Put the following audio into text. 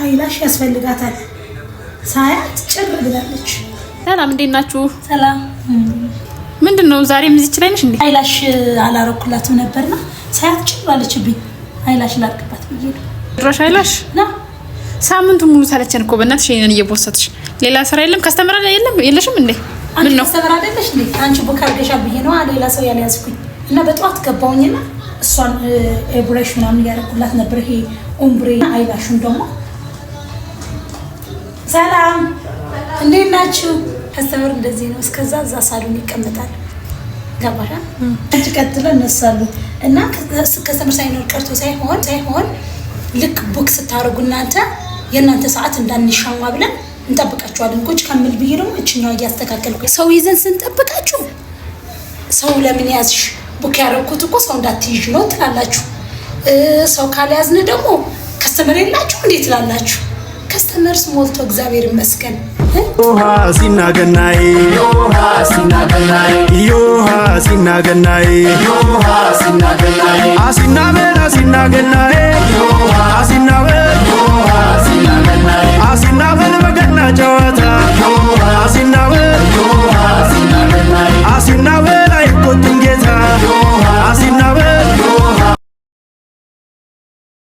አይላሽ ያስፈልጋታል። ሳያት ጭር ብላለች። ሰላም እንዴት ናችሁ? ሰላም። ምንድነው ዛሬም እዚች ላይ ነሽ እንዴ? አይላሽ አላረኩላትም ነበርና ሳያት ጭር አለችብኝ። አይላሽ ላርክባት ብዬ ነው። ድሮሽ አይላሽ ና ሳምንቱ ሙሉ ሰለቸን እኮ በእናትሽ እኔን እየቦሰትሽ። ሌላ ስራ የለም ከስተመራ የለሽም እንዴ? ምን ነው ከስተመራ አይደለሽ እንዴ? አንቺ ቡክ አድርገሻል ብዬ ነው ሌላ ሰው ያልያዝኩኝ እና በጠዋት ገባውኝና እሷን ኤብሬሽ ምናምን ያረኩላት ነበር። ይሄ ኦምብሬ አይላሹን ደግሞ ሰላም እንዴት ናችሁ? ከስተመር እንደዚህ ነው። እስከዛ እዛ ሳሎን ይቀመጣል። ገባሽ? አንቺ ቀጥሎ እነሳሉ እና ከስተመር ሳይኖር ቀርቶ ሳይሆን ልክ ቡክ ስታረጉ እናንተ የእናንተ ሰዓት እንዳንሻማ ብለን እንጠብቃችኋለን። ቁጭ ከምል ብዬ ደግሞ እችኛው እያስተካከልኩ ሰው ይዘን ስንጠብቃችሁ ሰው ለምን ያዝሽ? ቡክ ያረኩት እኮ ሰው እንዳትይዥ ነው ትላላችሁ። ሰው ካልያዝን ደግሞ ከስተመር የላችሁ እንዴት ትላላችሁ? ከስተመርስ ሞልቶ እግዚአብሔር ይመስገን። ዮሃ ሲናገናይ ዮሃ ሲናገናይ ዮሃ ሲናገናይ ዮሃ ሲናገናይ አሲናበና ሲናገናይ ዮሃ